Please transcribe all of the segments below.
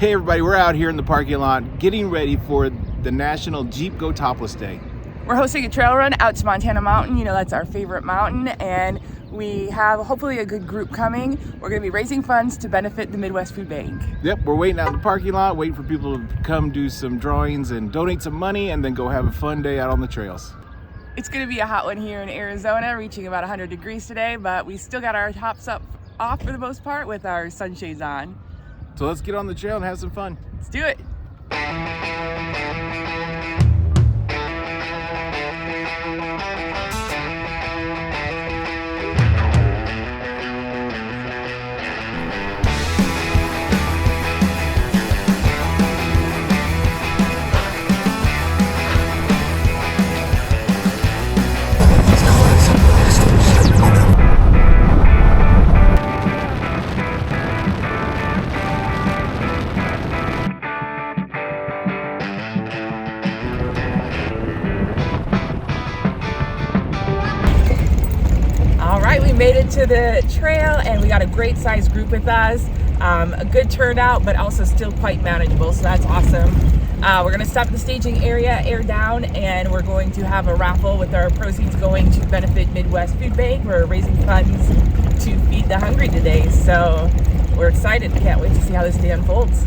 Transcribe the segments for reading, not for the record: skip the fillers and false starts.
Hey everybody, we're out here in the parking lot getting ready for the National Jeep Go Topless Day. We're hosting a trail run out to Montana Mountain. You know, that's our favorite mountain, and we have hopefully a good group coming. We're going to be raising funds to benefit the Midwest Food Bank. Yep, we're waiting out in the parking lot, waiting for people to come do some drawings and donate some money, and then go have a fun day out on the trails. It's going to be a hot one here in Arizona, reaching about 100 degrees today, but we still got our tops off for the most part with our sunshades on. So let's get on the trail and have some fun. Let's do it. We made it to the trail and we got a great sized group with us. A good turnout, but also still quite manageable, so that's awesome. We're going to stop at the staging area, air down, and we're going to have a raffle with our proceeds going to benefit Midwest Food Bank. We're raising funds to feed the hungry today, so we're excited. Can't wait to see how this day unfolds.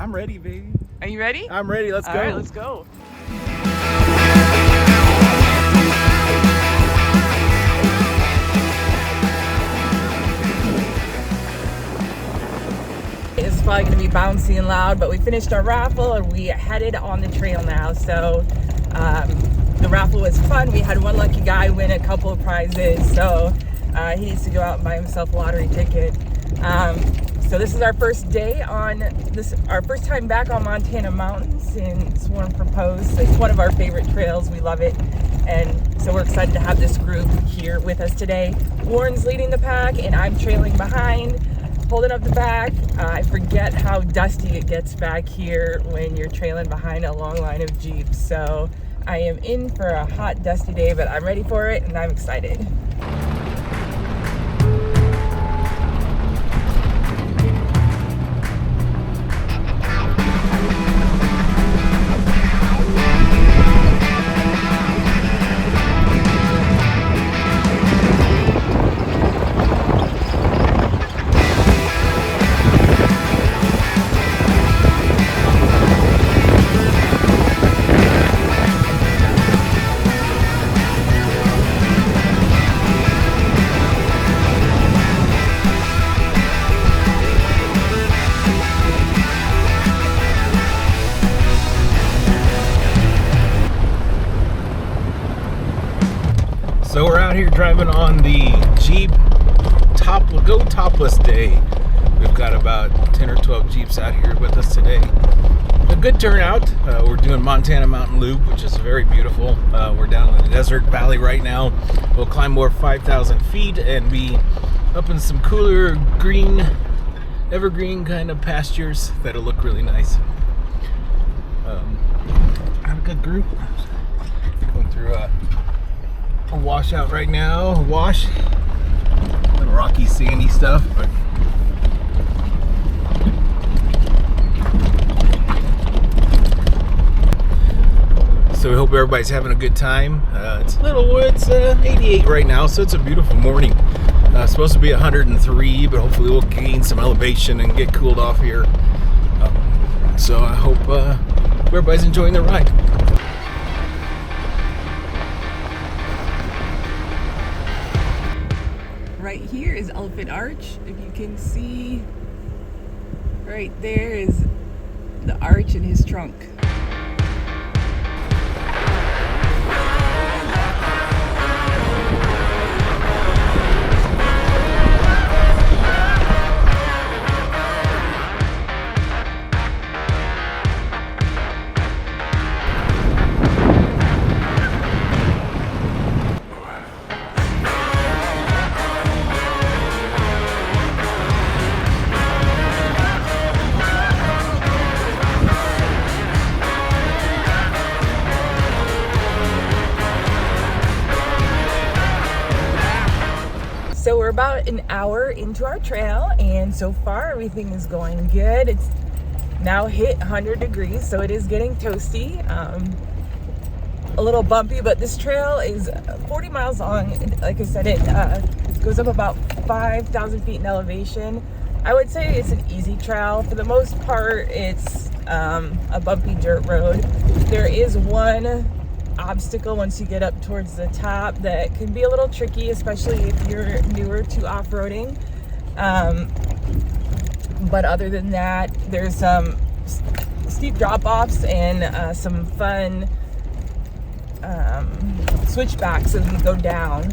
I'm ready, baby. Are you ready? I'm ready. Let's go. All right, let's go. It's probably going to be bouncy and loud, but we finished our raffle and we headed on the trail now. So the raffle was fun. We had one lucky guy win a couple of prizes, so he needs to go out and buy himself a lottery ticket. So this is our first day on this, our first time back on Montana Mountain since Warren proposed. It's one of our favorite trails. We love it. And so we're excited to have this group here with us today. Warren's leading the pack and I'm trailing behind, holding up the back. I forget how dusty it gets back here when you're trailing behind a long line of Jeeps. So I am in for a hot, dusty day, but I'm ready for it and I'm excited. So we're out here driving on the Jeep Go Topless Day. We've got about 10 or 12 Jeeps out here with us today. A good turnout. We're doing Montana Mountain Loop, which is very beautiful. We're down in the desert valley right now. We'll climb more 5,000 feet and be up in some cooler green, evergreen kind of pastures that'll look really nice. Have a good group. Going through a washout right now. A wash. A little rocky, sandy stuff, but so we hope hope everybody's having a good time. It's 88 right now, so it's a beautiful morning. Supposed to be 103, but hopefully we'll gain some elevation and get cooled off here. So I hope everybody's enjoying the ride. Right here is Elephant Arch. If you can see, right there is the arch in his trunk. So we're about an hour into our trail, and so far everything is going good. It's now hit 100 degrees, so it is getting toasty. A little bumpy, but this trail is 40 miles long. Like I said, it goes up about 5,000 feet in elevation. I would say it's an easy trail. For the most part, it's a bumpy dirt road. There is one obstacle once you get up towards the top that can be a little tricky, especially if you're newer to off-roading. But other than that, there's some steep drop-offs and some fun switchbacks as we go down.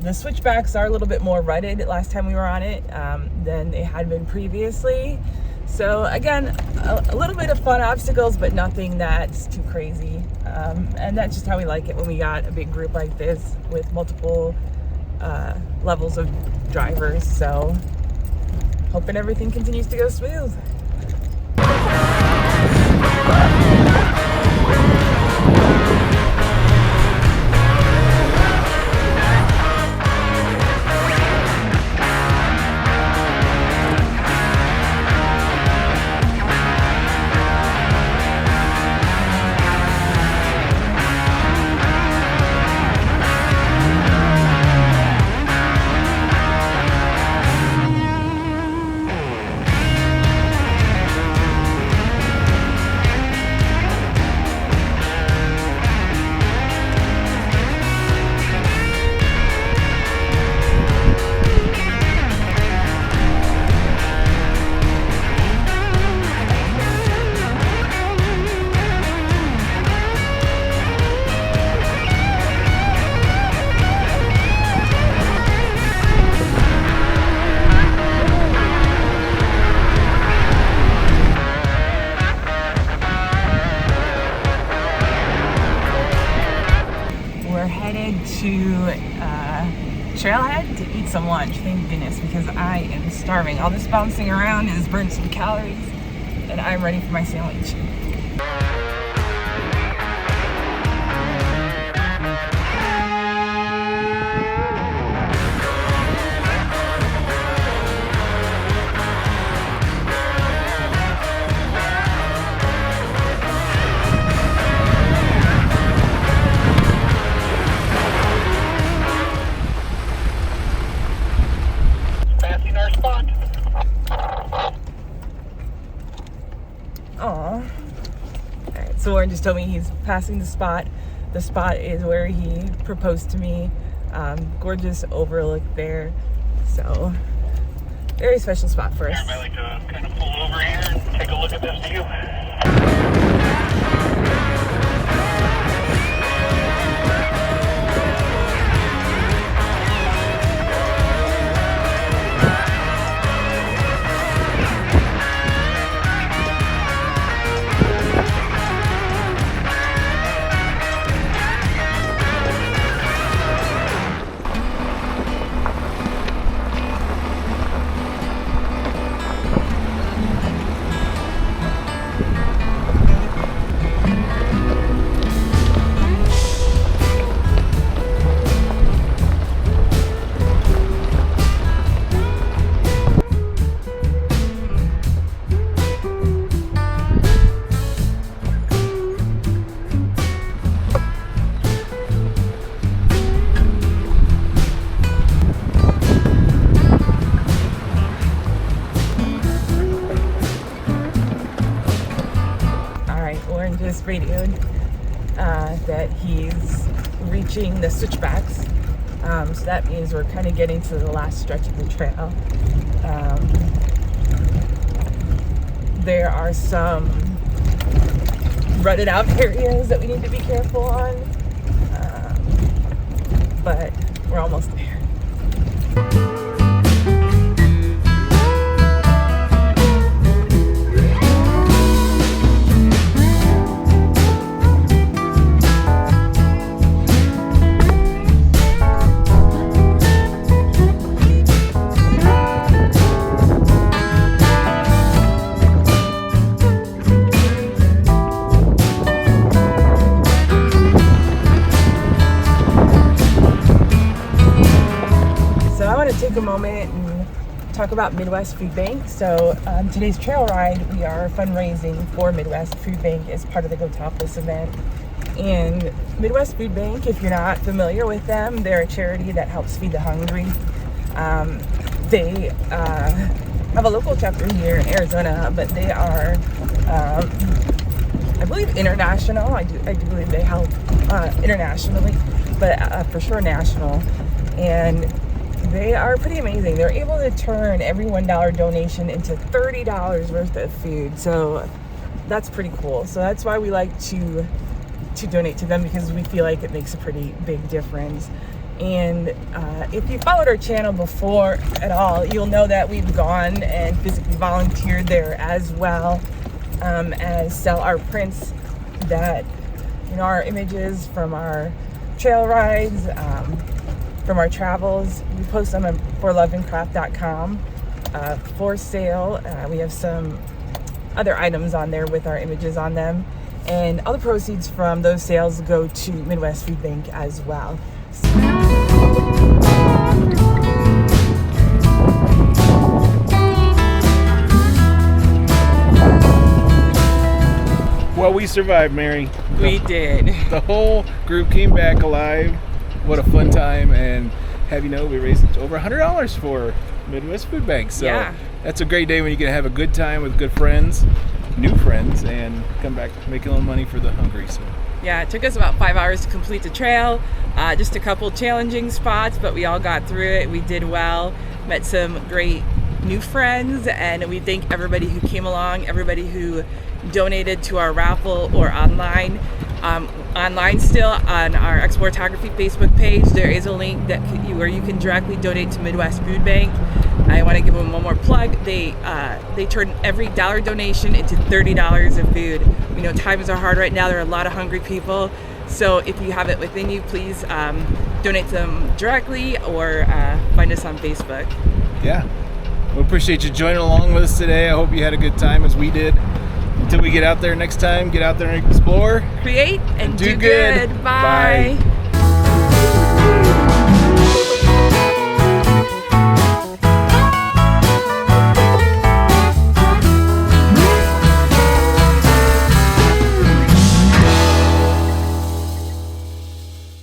The switchbacks are a little bit more rutted last time we were on it than they had been previously. So again, a little bit of fun obstacles, but nothing that's too crazy. And that's just how we like it when we got a big group like this with multiple levels of drivers. So hoping everything continues to go smooth. To Trailhead to eat some lunch, thank goodness, because I am starving. All this bouncing around has burned some calories, and I'm ready for my sandwich. So Warren just told me he's passing the spot. The spot is where he proposed to me. Gorgeous overlook there. So, very special spot for us. I might like to kind of pull over here and take a look at this view. just radioed that he's reaching the switchbacks. So that means we're kind of getting to the last stretch of the trail. There are some rutted out areas that we need to be careful on, but we're almost there. Take a moment and talk about Midwest Food Bank. So today's trail ride, we are fundraising for Midwest Food Bank as part of the Go Topless event. And Midwest Food Bank, if you're not familiar with them, they're a charity that helps feed the hungry. They have a local chapter here in Arizona, but they are, I believe, international. I do believe they help internationally, but for sure national. And they are pretty amazing. They're able to turn every $1 donation into $30 worth of food. So that's pretty cool. So that's why we like to donate to them, because we feel like it makes a pretty big difference. And if you followed our channel before at all, you'll know that we've gone and physically volunteered there as well, as sell our prints that, our images from our trail rides, from our travels. We post them on forloveandcraft.com for sale. We have some other items on there with our images on them, and all the proceeds from those sales go to Midwest Food Bank as well. Well, we survived, Mary. We did. The whole group came back alive. What a fun time. And we raised over $100 for Midwest Food Bank. So yeah, that's a great day when you can have a good time with good friends, new friends, and come back making a little money for the hungry. So yeah, it took us about 5 hours to complete the trail. Just a couple challenging spots, but we all got through it. We did well, met some great new friends, and we thank everybody who came along, everybody who donated to our raffle or online. Online still on our Exploretography Facebook page, there is a link where you can directly donate to Midwest Food Bank. I want to give them one more plug. They turn every $1 donation into $30 of food. We know times are hard right now. There are a lot of hungry people. So if you have it within you, please donate to them directly or find us on Facebook. Yeah. We appreciate you joining along with us today. I hope you had a good time as we did. Until we get out there next time, get out there and explore. Create and do good. Bye.